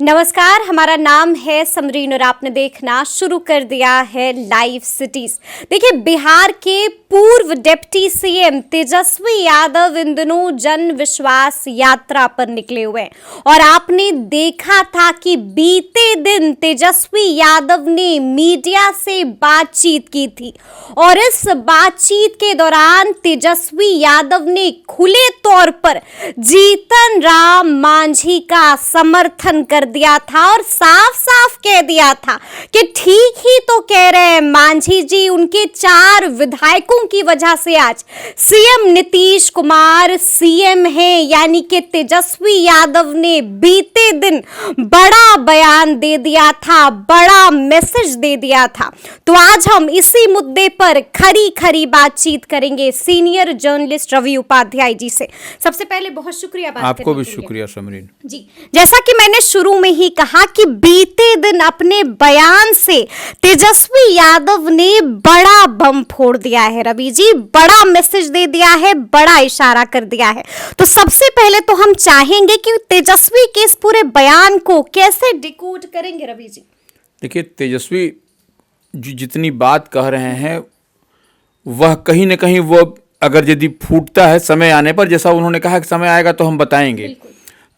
नमस्कार, हमारा नाम है समरीन और आपने देखना शुरू कर दिया है लाइव सिटीज। देखिए, बिहार के पूर्व डिप्टी सीएम तेजस्वी यादव इन दिनों जन विश्वास यात्रा पर निकले हुए हैं और आपने देखा था कि बीते दिन तेजस्वी यादव ने मीडिया से बातचीत की थी और इस बातचीत के दौरान तेजस्वी यादव ने खुले तौर पर जीतन राम मांझी का समर्थन कर दिया था और साफ साफ कह दिया था कि ठीक ही तो कह रहे हैं मांझी जी, उनके 4 विधायकों की वजह से आज सीएम नीतीश कुमार सीएम हैं। यानी कि तेजस्वी यादव ने बीते दिन बड़ा बयान दे दिया था, बड़ा मैसेज दे दिया था। तो आज हम इसी मुद्दे पर खरी खरी बातचीत करेंगे सीनियर जर्नलिस्ट रवि उपाध्याय जी से। सबसे पहले बहुत शुक्रिया बात आपको भी शुक्रिया समरीन जी। जैसा कि मैंने शुरू में ही कहा कि बीते दिन अपने बयान से तेजस्वी यादव ने बड़ा बम फोड़ दिया है रवि जी, बड़ा मैसेज दे दिया है, बड़ा इशारा कर दिया है। तो सबसे पहले तो हम चाहेंगे कि तेजस्वी के इस पूरे बयान को कैसे डिकोड करेंगे रवि जी। देखिए, तेजस्वी जितनी बात कह रहे हैं वह कहीं ना कहीं वो अगर यदि फूटता है समय आने पर, जैसा उन्होंने कहा कि समय आएगा तो हम बताएंगे,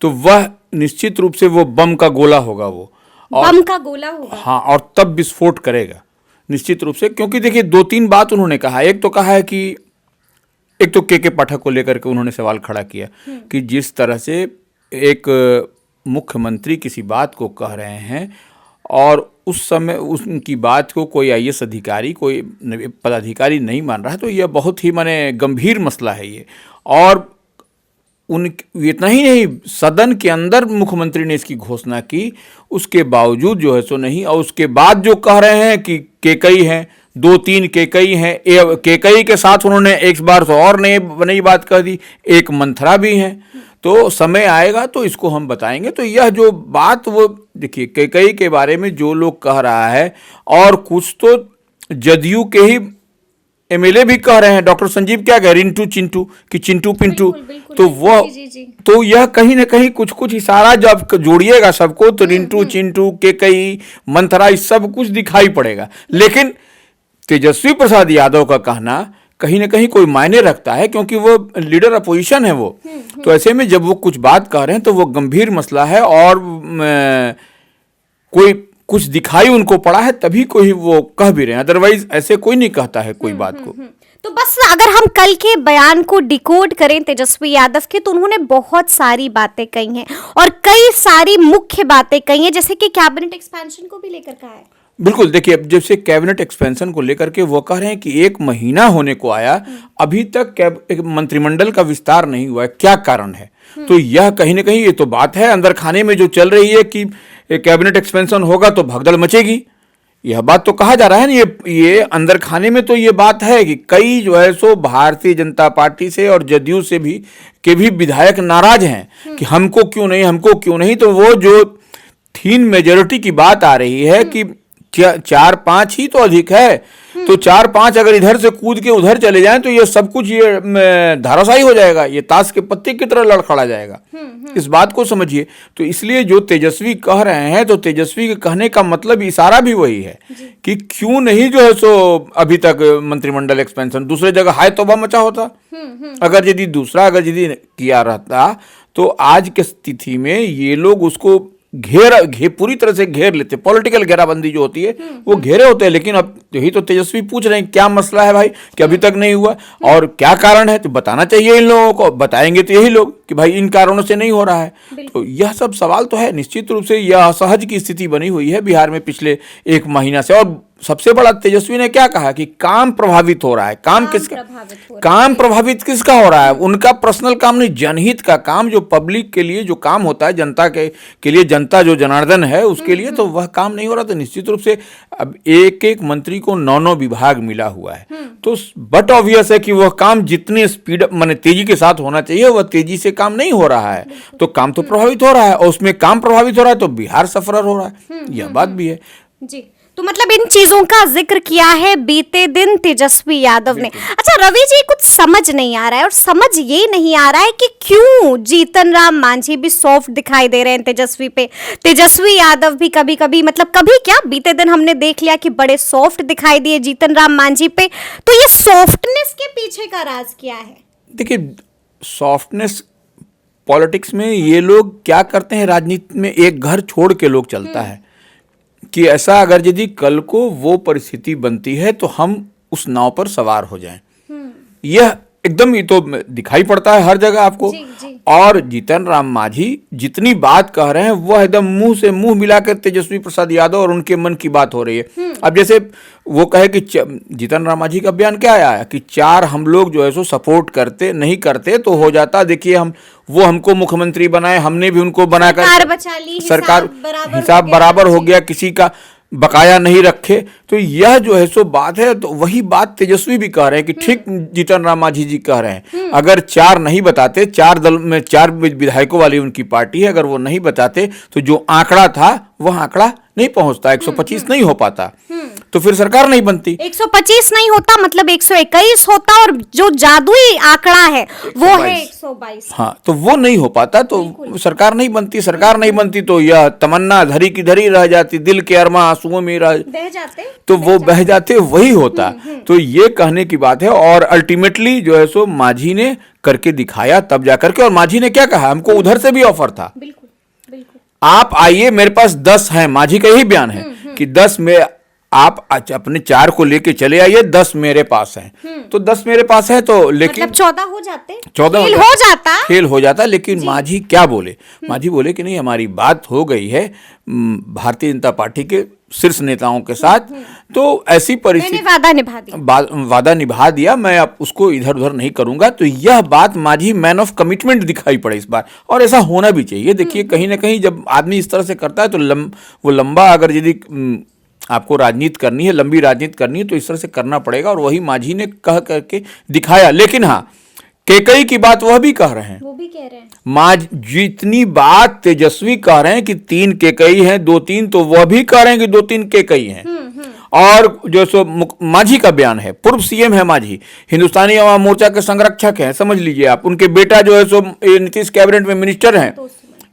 तो वह निश्चित रूप से वो बम का गोला होगा, वो बम का गोला होगा। हाँ, और तब विस्फोट करेगा निश्चित रूप से। क्योंकि देखिए 2-3 बात उन्होंने कहा। एक तो कहा है कि एक तो के पाठक को लेकर के उन्होंने सवाल खड़ा किया कि जिस तरह से एक मुख्यमंत्री किसी बात को कह रहे हैं और उस समय उनकी बात को कोई आईएएस अधिकारी, कोई पदाधिकारी नहीं मान रहा है, तो यह बहुत ही माने गंभीर मसला है ये। और इतना ही नहीं, सदन के अंदर मुख्यमंत्री ने इसकी घोषणा की, उसके बावजूद जो है सो नहीं। और उसके बाद जो कह रहे हैं कि केकई हैं, 2-3 केकई हैं, केकई के साथ उन्होंने एक बार तो और नई बात कह दी, एक मंथरा भी हैं। तो समय आएगा तो इसको हम बताएंगे। तो यह जो बात, वो देखिए केकई के बारे में जो लोग कह रहा है, और कुछ तो जदयू के ही एमएलए भी कह रहे हैं, डॉक्टर संजीव क्या कह रहे हैं, रिंटू चिंटू कि चिंटू पिंटू। तो वो जी। तो यह कहीं ना कहीं कुछ इशारा जब जोड़िएगा सबको तो रिंटू चिंटू केकई मंथरा इस सब कुछ दिखाई पड़ेगा। लेकिन तेजस्वी प्रसाद यादव का कहना कहीं ना कहीं कोई मायने रखता है, क्योंकि वो लीडर अपोजिशन है वो। तो ऐसे में जब वो कुछ बात कह रहे हैं तो वो गंभीर मसला है और कोई कुछ दिखाई उनको पड़ा है तभी कोई वो कह भी रहे हैं, अदरवाइज ऐसे कोई नहीं कहता है कोई बात को। तो बस अगर हम कल के बयान को डिकोड करें तेजस्वी यादव के, तो उन्होंने बहुत सारी बातें कही हैं और कई सारी मुख्य बातें कही हैं, जैसे कि कैबिनेट एक्सपेंशन को भी लेकर कहा है। बिल्कुल, देखिए अब जैसे कैबिनेट एक्सपेंशन को लेकर के वो कह रहे हैं कि 1 महीना होने को आया, अभी तक मंत्रिमंडल का विस्तार नहीं हुआ है, क्या कारण है। तो यह कहीं ना कहीं ये तो बात है अंदर खाने में जो चल रही है कि कैबिनेट एक्सपेंशन होगा तो भगदड़ मचेगी, यह बात तो कहा जा रहा है ना। ये अंदर खाने में तो ये बात है कि कई जो है सो भारतीय जनता पार्टी से और जदयू से भी विधायक नाराज हैं कि हमको क्यों नहीं। तो वो जो थीन मेजोरिटी की बात आ रही है कि 4-5 ही तो अधिक है, तो 4-5 अगर इधर से कूद के उधर चले जाएं तो ये सब कुछ ये धाराशायी हो जाएगा, ये ताश के पत्ते की तरह लड़खड़ा जाएगा। इस बात को समझिए। तो इसलिए जो तेजस्वी कह रहे हैं, तो तेजस्वी के कहने का मतलब इशारा भी वही है कि क्यों नहीं जो है सो अभी तक मंत्रिमंडल एक्सपेंशन, दूसरे जगह हाय तौबा मचा होता। अगर यदि किया रहता तो आज की स्थिति में ये लोग उसको पूरी तरह से घेर लेते, पॉलिटिकल घेराबंदी जो होती है वो घेरे होते हैं। लेकिन अब यही तो तेजस्वी पूछ रहे हैं क्या मसला है भाई कि अभी तक नहीं हुआ और क्या कारण है, तो बताना चाहिए इन लोगों को। बताएंगे तो यही लोग कि भाई इन कारणों से नहीं हो रहा है। तो यह सब सवाल तो है। निश्चित रूप से यह असहज की स्थिति बनी हुई है बिहार में पिछले 1 महीना से। और सबसे बड़ा तेजस्वी ने क्या कहा कि काम प्रभावित हो रहा है। काम प्रभावित किसका हो रहा है? उनका पर्सनल काम नहीं, जनहित का काम, जो पब्लिक के लिए जो काम होता है, जनता के लिए, जनता जो जनार्दन है उसके लिए, तो वह काम नहीं हो रहा। तो निश्चित रूप से अब एक मंत्री को 9 विभाग मिला हुआ है, तो बट ऑब्वियस है कि वह काम जितने स्पीड माने तेजी के साथ होना चाहिए वह तेजी से काम नहीं हो रहा है। तो काम तो प्रभावित हो रहा है और उसमें काम प्रभावित हो रहा है तो बिहार सफर हो रहा है, यह बात भी है जी। तो मतलब इन चीजों का जिक्र किया है बीते दिन तेजस्वी यादव ने। अच्छा रवि जी, कुछ समझ नहीं आ रहा है, और समझ ये नहीं आ रहा है कि क्यों जीतन राम मांझी भी सॉफ्ट दिखाई दे रहे हैं तेजस्वी पे, तेजस्वी यादव भी कभी कभी, मतलब कभी क्या, बीते दिन हमने देख लिया कि बड़े सॉफ्ट दिखाई दिए जीतन राम मांझी पे। तो ये सॉफ्टनेस के पीछे का राज क्या है? देखिए, सॉफ्टनेस पॉलिटिक्स में ये लोग क्या करते हैं, राजनीति में एक घर छोड़ के लोग चलता है कि ऐसा अगर यदि कल को वो परिस्थिति बनती है तो हम उस नाव पर सवार हो जाएं। यह एकदम, ये तो दिखाई पड़ता है हर जगह आपको। जी। और जीतन राम मांझी जितनी बात कह रहे हैं वह एकदम मुंह से मुंह मिलाकर तेजस्वी प्रसाद यादव और उनके मन की बात हो रही है। अब जैसे वो कहे कि जीतन राम मांझी का बयान क्या आया कि 4 हम लोग जो है सो सपोर्ट करते नहीं करते तो हो जाता, देखिए वो हमको मुख्यमंत्री बनाए, हमने भी उनको बनाकर सरकार बचा ली, सरकार हिसाब बराबर हो गया, किसी का बकाया नहीं रखे। तो यह जो है सो बात है, तो वही बात तेजस्वी भी कह रहे हैं कि ठीक जीतन राम मांझी जी कह रहे हैं, अगर 4 नहीं बताते, 4 दल में 4 विधायकों वाली उनकी पार्टी है, अगर वो नहीं बताते तो जो आंकड़ा था वह आंकड़ा नहीं पहुंचता, 125 नहीं हो पाता, तो फिर सरकार नहीं बनती। 125 नहीं होता, मतलब 121 होता, और जो जादुई आंकड़ा है वो है 122। हाँ, तो वो नहीं हो पाता तो सरकार नहीं बनती। सरकार नहीं बनती तो यह तमन्ना धरी की धरी रह जाती, दिल के अरमा आंसुओं में बह जाते, तो वो बह जाते, वही होता। तो ये कहने की बात है। और अल्टीमेटली जो है सो मांझी ने करके दिखाया तब जाकर के। और मांझी ने क्या कहा, हमको उधर से भी ऑफर था, बिल्कुल बिल्कुल, आप आइए, मेरे पास 10 हैं। मांझी का यही बयान है कि 10 में आप अपने 4 को लेके चले आइए, 10 मेरे पास हैं। तो 10 मेरे पास है तो, लेकिन मतलब 14 हो जाते, 14 खेल हो जाता। लेकिन मांझी क्या बोले, मांझी बोले कि नहीं, हमारी बात हो गई है भारतीय जनता पार्टी के शीर्ष नेताओं के साथ, तो ऐसी परिस्थिति वादा निभा दिया, मैं अब उसको इधर उधर नहीं करूंगा। तो यह बात मांझी मैन ऑफ कमिटमेंट दिखाई पड़े इस बार, और ऐसा होना भी चाहिए। देखिए, कहीं ना कहीं जब आदमी इस तरह से करता है तो वो लंबा, अगर यदि आपको राजनीति करनी है, लंबी राजनीति करनी है, तो इस तरह से करना पड़ेगा। और वही मांझी ने कह करके दिखाया। लेकिन हाँ, केकई की बात वह भी कह रहे हैं, वो भी कह रहे हैं, जितनी बात तेजस्वी कह रहे हैं कि 3 केकई हैं, 2-3, तो वह भी कह रहे हैं कि 2-3 केकई हैं। और जो सो मांझी का बयान है, पूर्व सीएम है मांझी, हिंदुस्तानी अवाम मोर्चा के संरक्षक हैं, समझ लीजिए आप। उनके बेटा जो है सो नीतीश कैबिनेट में मिनिस्टर हैं,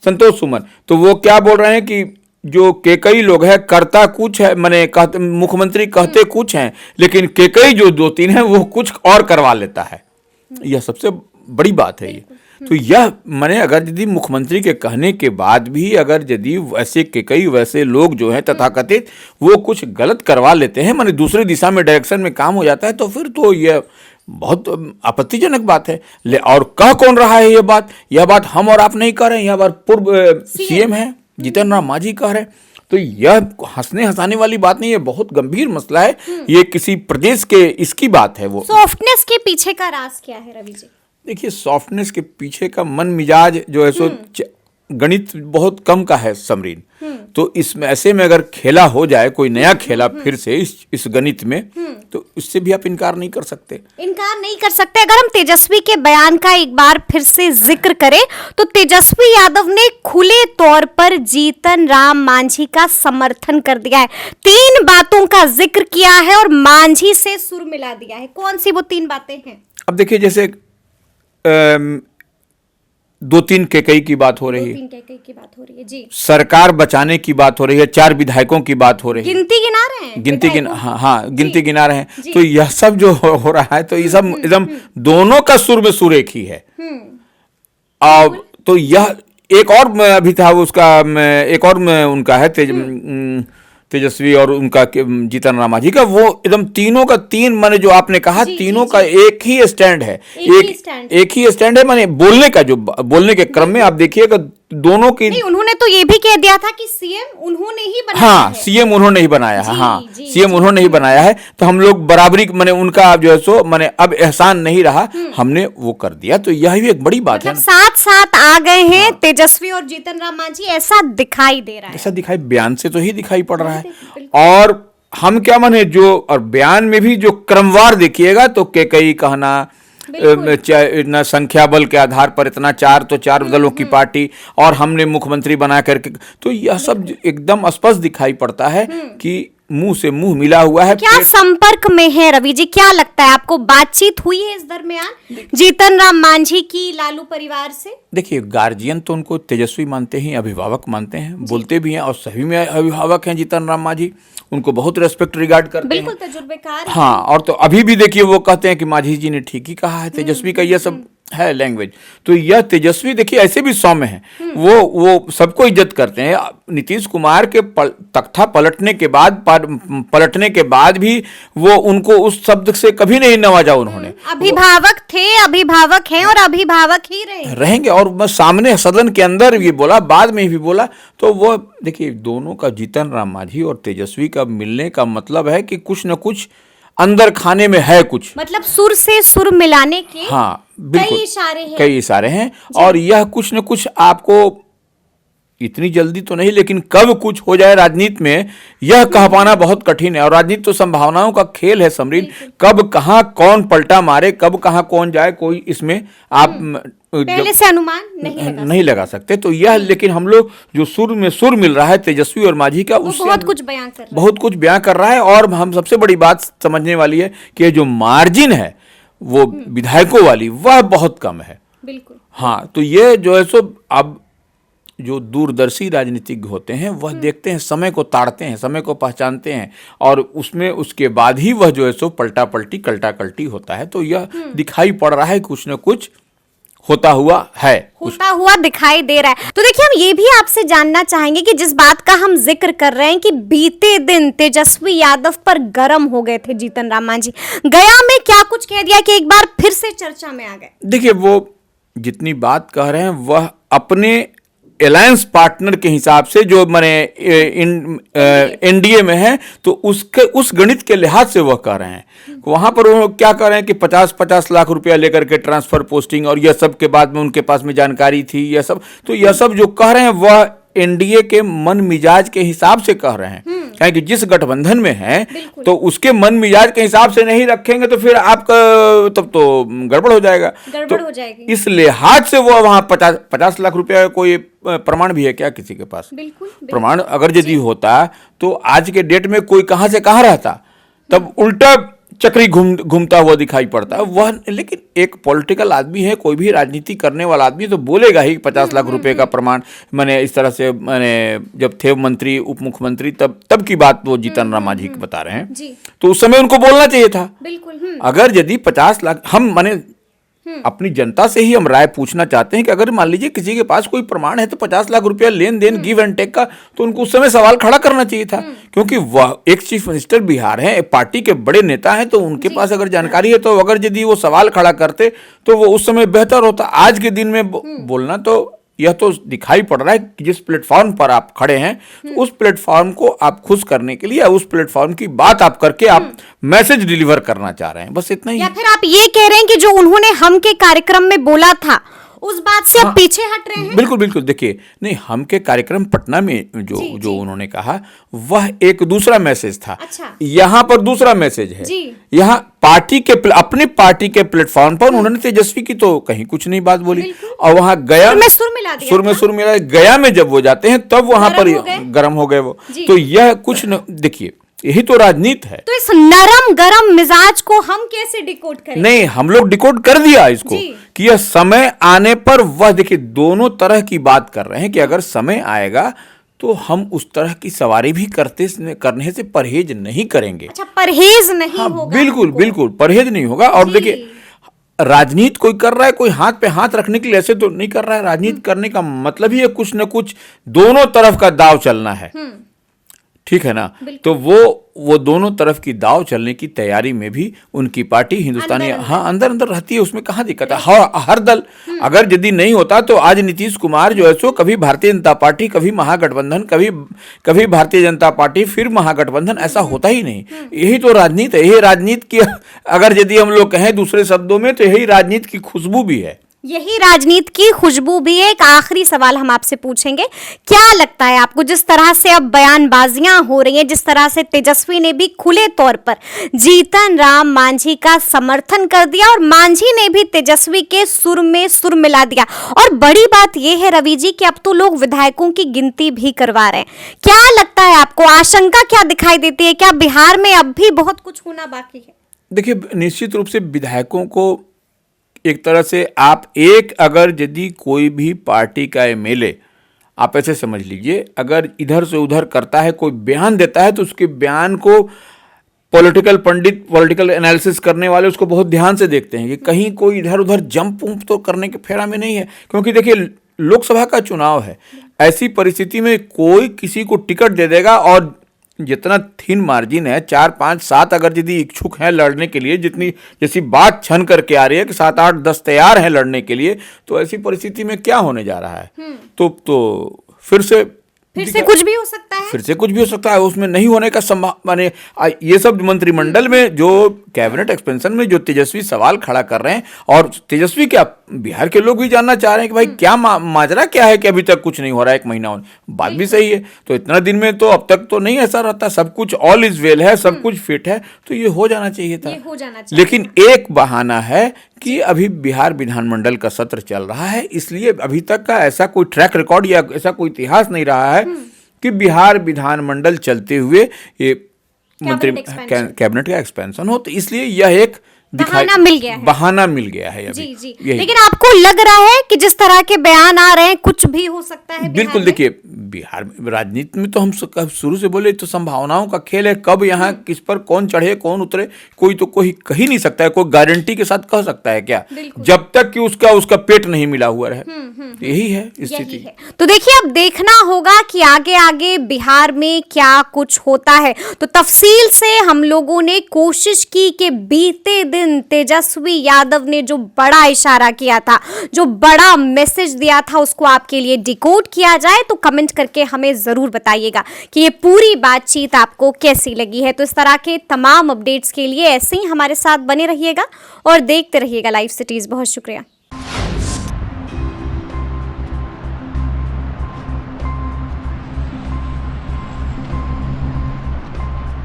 संतोष सुमन। तो वो क्या बोल रहे हैं कि जो केकई लोग हैं करता कुछ है, माने मुख्यमंत्री कहते कुछ हैं, लेकिन केकई जो 2-3 हैं वो कुछ और करवा लेता है। यह सबसे बड़ी बात है ये। तो यह माने, अगर यदि मुख्यमंत्री के कहने के बाद भी अगर यदि वैसे केकई वैसे लोग जो हैं तथाकथित वो कुछ गलत करवा लेते हैं, माने दूसरी दिशा में डायरेक्शन में काम हो जाता है, तो फिर तो यह बहुत आपत्तिजनक बात है। और कह कौन रहा है यह बात हम और आप नहीं कह रहे हैं, यह बात पूर्व सीएम है जीतन राम मांझी कह रहे हैं। तो यह हंसने हंसाने वाली बात नहीं है, बहुत गंभीर मसला है। ये किसी प्रदेश के इसकी बात है। वो सॉफ्टनेस के पीछे का राज क्या है रवि जी? देखिए, सॉफ्टनेस के पीछे का मन मिजाज जो है सो गणित बहुत कम का है समरीन। तो इसमें ऐसे में अगर खेला हो जाए, कोई नया खेला फिर से इस गणित में, तो इससे भी आप इनकार नहीं कर सकते। अगर हम तेजस्वी के बयान का एक बार फिर से जिक्र करें तो तेजस्वी यादव ने खुले तौर पर जीतन राम मांझी का समर्थन कर दिया है, 3 बातों का जिक्र किया है और मांझी से सुर मिला दिया है। कौन सी वो 3 बातें हैं? अब देखिए, जैसे 2-3 केकई की बात हो रही है, 2-3 केकई की बात हो रही है जी, सरकार बचाने की बात हो रही है, 4 विधायकों की बात हो रही है, गिनती गिना रहे हैं, गिनती गिना रहे हैं। तो यह सब जो हो रहा है, तो ये सब एकदम दोनों का सुर में सुर एक ही है। तो यह एक और अभी था उसका, एक और उनका है तेजस्वी और उनका जीतन राम मांझी का, वो एकदम तीनों का 3 माने जो आपने कहा, तीनों का एक ही स्टैंड है, एक ही स्टैंड है। माने बोलने के क्रम में आप देखिएगा दोनों की। नहीं, उन्होंने तो ये भी कह दिया था कि सीएम उन्होंने ही बनाया है। हाँ, सीएम उन्होंने ही बनाया है। हाँ, सीएम उन्होंने ही बनाया है। तो हम लोग बराबरी माने उनका जो है सो माने अब एहसान नहीं रहा, हमने वो कर दिया। तो यह भी एक बड़ी बात है, साथ साथ आ गए हैं तेजस्वी और जीतन राम मांझी, ऐसा दिखाई दे रहा है। ऐसा दिखाई बयान से तो ही दिखाई पड़ रहा है। और हम क्या माने जो, और बयान में भी जो क्रमवार देखिएगा तो केकई कहना, इतना संख्या बल के आधार पर इतना 4 तो 4 दलों की पार्टी, और हमने मुख्यमंत्री बना करके, तो यह सब एकदम स्पष्ट दिखाई पड़ता है कि मुंह से मुंह मिला हुआ है। क्या संपर्क में है रवि जी, क्या लगता है आपको, बातचीत हुई है इस दरमियान जीतन राम मांझी की लालू परिवार से? देखिए, गार्जियन तो उनको तेजस्वी मानते हैं, अभिभावक मानते हैं, बोलते भी हैं, और सभी में अभिभावक हैं जीतन राम मांझी, उनको बहुत रेस्पेक्ट रिगार्ड करते हैं। बिल्कुल तजुर्बेकार है। हाँ, और तो अभी भी देखिए वो कहते हैं कि मांझी जी ने ठीक ही कहा है, तेजस्वी का यह सब है लैंग्वेज। तो यह तेजस्वी देखिए ऐसे भी सौम्य है, वो सबको इज्जत करते हैं। नीतीश कुमार के तख्ता पलटने के बाद भी वो उनको उस शब्द से कभी नहीं नवाजा उन्होंने। अभिभावक थे, अभिभावक हैं और अभिभावक ही रहेंगे। और मैं सामने सदन के अंदर भी बोला, बाद में भी बोला। तो वो देखिए, दोनों का, जीतन राम मांझी और तेजस्वी का मिलने का मतलब है कि कुछ न कुछ अंदर खाने में है कुछ, मतलब सुर से सुर मिलाने के हाँ बिल्कुल कई इशारे हैं। और यह कुछ न कुछ आपको इतनी जल्दी तो नहीं, लेकिन कब कुछ हो जाए राजनीति में यह कह पाना बहुत कठिन है। और राजनीति तो संभावनाओं का खेल है समरीन, कब कहां कौन पलटा मारे, कब कहां कौन जाए, कोई इसमें आप पहले से अनुमान नहीं लगा सकते। तो यह, लेकिन हम लोग जो सुर में सुर मिल रहा है तेजस्वी और मांझी का, उससे बहुत कुछ बयां कर रहा है। और हम सबसे बड़ी बात समझने वाली है कि जो मार्जिन है वो विधायकों वाली, वह बहुत कम है। बिल्कुल। हाँ, तो ये जो है सो, अब जो दूरदर्शी राजनीतिज्ञ होते हैं वह देखते हैं, समय को ताड़ते हैं, समय को पहचानते हैं, और उसमें उसके बाद ही वह जो है सो पलटा पलटी कल्टा कल्टी होता है। तो यह दिखाई पड़ रहा है कुछ न कुछ होता हुआ दिखाई दे रहा है। तो देखिए, हम ये भी आपसे जानना चाहेंगे कि जिस बात का हम जिक्र कर रहे हैं कि बीते दिन तेजस्वी यादव पर गर्म हो गए थे जीतन राम मांझी, गया में क्या कुछ कह दिया कि एक बार फिर से चर्चा में आ गए? देखिए, वो जितनी बात कह रहे हैं वह अपने अलायंस पार्टनर के हिसाब से, जो माने एनडीए में है, तो उसके उस गणित के लिहाज से वह कह रहे हैं। वहां पर वो क्या कह रहे हैं कि 50-50 लाख रुपया लेकर के ट्रांसफर, पोस्टिंग, और यह सब के बाद में उनके पास में जानकारी थी, यह सब। तो यह सब जो कह रहे हैं वह एनडीए के मन मिजाज के हिसाब से कह रहे हैं, क्योंकि जिस गठबंधन में है तो उसके मन मिजाज के हिसाब से नहीं रखेंगे तो फिर आपका तब तो गड़बड़ हो जाएगा। हो जाएगी। इस लिहाज से वो वहां 50 लाख रुपया, कोई प्रमाण भी है क्या किसी के पास? बिल्कुल। प्रमाण अगर यदि होता तो आज के डेट में कोई कहां से कहां रहता, तब उल्टा चक्री घूमता हुआ दिखाई पड़ता है वह। लेकिन एक पॉलिटिकल आदमी है, कोई भी राजनीति करने वाला आदमी तो बोलेगा ही 50 लाख रुपए का प्रमाण। मैंने इस तरह से, मैंने जब थे मंत्री, उप मुख्यमंत्री, तब की बात वो जीतन राम मांझी बता रहे हैं जी। तो उस समय उनको बोलना चाहिए था। बिल्कुल। अगर यदि 50 लाख, हम माने अपनी जनता से ही हम राय पूछना चाहते हैं कि अगर मान लीजिए किसी के पास कोई प्रमाण है तो 50 लाख रुपया लेन देन, गिव एंड टेक का, तो उनको उस समय सवाल खड़ा करना चाहिए था। क्योंकि वह एक चीफ मिनिस्टर बिहार हैं, एक पार्टी के बड़े नेता हैं, तो उनके पास अगर जानकारी है, तो अगर यदि वो सवाल खड़ा करते तो वो उस समय बेहतर होता। आज के दिन में बोलना, तो यह तो दिखाई पड़ रहा है कि जिस प्लेटफॉर्म पर आप खड़े हैं, तो उस प्लेटफॉर्म को आप खुश करने के लिए, उस प्लेटफॉर्म की बात आप करके आप मैसेज डिलीवर करना चाह रहे हैं, बस इतना ही। या फिर आप ये कह रहे हैं कि जो उन्होंने हम के कार्यक्रम में बोला था उस बात से आप पीछे हट रहे हैं? बिल्कुल बिल्कुल। देखिए, नहीं, हम के कार्यक्रम पटना में जो उन्होंने कहा वह एक दूसरा मैसेज था। अच्छा। यहाँ पर दूसरा मैसेज है। यहाँ अपने पार्टी के प्लेटफॉर्म पर उन्होंने तेजस्वी की तो कहीं कुछ नहीं बात बोली, और वहां गया में सुर मिला गया में जब वो जाते हैं तब वहां पर गर्म हो गए वो। तो यह कुछ न, देखिए, यही तो राजनीति है। तो इस नरम गरम मिजाज को हम कैसे डिकोड करें? नहीं, हम लोग डिकोड कर दिया इसको कि यह समय आने पर वह, देखिए, दोनों तरह की बात कर रहे हैं कि अगर समय आएगा तो हम उस तरह की सवारी भी करने से परहेज नहीं करेंगे। अच्छा, परहेज नहीं होगा? बिल्कुल बिल्कुल परहेज नहीं होगा। और देखिए, राजनीति कोई कर रहा है, कोई हाथ पे हाथ रखने के लिए ऐसे तो नहीं कर रहा है। राजनीति करने का मतलब ही है कुछ न कुछ दोनों तरफ का दाव चलना है, ठीक है ना? तो वो दोनों तरफ की दाव चलने की तैयारी में भी उनकी पार्टी हिंदुस्तानी अंदर रहती है, उसमें कहाँ दिक्कत है। हर दल अगर यदि नहीं होता तो आज नीतीश कुमार जो है सो कभी भारतीय जनता पार्टी, कभी महागठबंधन, कभी भारतीय जनता पार्टी, फिर महागठबंधन, ऐसा होता ही नहीं। यही तो राजनीति है। यही राजनीति की, अगर यदि हम लोग कहें दूसरे शब्दों में, तो यही राजनीति की खुशबू भी है। यही राजनीति की खुशबू भी है। एक आखिरी सवाल हम आपसे पूछेंगे, क्या लगता है आपको जिस तरह से अब बयानबाजियां हो रही हैं, जिस तरह से तेजस्वी ने भी खुले तौर पर जीतन राम मांझी का समर्थन कर दिया और मांझी ने भी तेजस्वी के सुर में सुर मिला दिया, और बड़ी बात यह है रवि जी कि अब तो लोग विधायकों की गिनती भी करवा रहे हैं, क्या लगता है आपको, आशंका क्या दिखाई देती है, क्या बिहार में अब भी बहुत कुछ होना बाकी है? देखिए, निश्चित रूप से विधायकों को एक तरह से आप अगर यदि कोई भी पार्टी का एमएलए, आप ऐसे समझ लीजिए, अगर इधर से उधर करता है, कोई बयान देता है, तो उसके बयान को पॉलिटिकल पंडित, पॉलिटिकल एनालिसिस करने वाले उसको बहुत ध्यान से देखते हैं कि कहीं कोई इधर उधर जंप उम्प तो करने के फेरा में नहीं है। क्योंकि देखिए, लोकसभा का चुनाव है, ऐसी परिस्थिति में कोई किसी को टिकट दे देगा, और जितना थिन मार्जिन है, 4, 5, 7 अगर यदि इच्छुक हैं लड़ने के लिए, जितनी जैसी बात छन करके आ रही है कि 7, 8, 10 तैयार हैं लड़ने के लिए, तो ऐसी परिस्थिति में क्या होने जा रहा है? तो फिर से कुछ भी हो सकता है, फिर से कुछ भी हो सकता है। उसमें नहीं होने का माने ये सब मंत्रिमंडल में जो कैबिनेट एक्सपेंशन में जो तेजस्वी सवाल खड़ा कर रहे हैं, और तेजस्वी क्या, बिहार के लोग भी जानना चाह रहे हैं कि भाई क्या माजरा क्या है कि अभी तक कुछ नहीं हो रहा है, 1 महीना होने, बात भी सही है। तो इतना दिन में तो अब तक तो नहीं ऐसा रहता, सब कुछ ऑल इज वेल है, सब कुछ फिट है, तो ये हो जाना चाहिए था। लेकिन एक बहाना है कि अभी बिहार विधानमंडल का सत्र चल रहा है, इसलिए अभी तक का ऐसा कोई ट्रैक रिकॉर्ड या ऐसा कोई इतिहास नहीं रहा है कि बिहार विधानमंडल चलते हुए ये कैबिनेट का एक्सपेंशन हो, तो इसलिए यह एक बहाना मिल गया है अभी। जी। लेकिन आपको लग रहा है कि जिस तरह के बयान आ रहे हैं कुछ भी हो सकता है? बिल्कुल, देखिए, बिहार राजनीति में तो हम शुरू से बोले तो संभावनाओं का खेल है, कब यहाँ किस पर कौन चढ़े कौन उतरे कोई कह ही नहीं सकता है। कोई गारंटी के साथ कह सकता है क्या, जब तक कि उसका पेट नहीं मिला हुआ है। यही है स्थिति। तो देखिए, अब देखना होगा कि आगे आगे बिहार में क्या कुछ होता है। तो तफसील से हम लोगों ने कोशिश की कि बीते दिन तेजस्वी यादव ने जो बड़ा इशारा किया था, जो बड़ा मैसेज दिया था, उसको आपके लिए डिकोड किया जाए। तो कमेंट करके हमें जरूर बताइएगा कि ये पूरी बातचीत आपको कैसी लगी है। तो इस तरह के तमाम अपडेट्स के लिए ऐसे ही हमारे साथ बने रहिएगा और देखते रहिएगा लाइव सिटीज। बहुत शुक्रिया।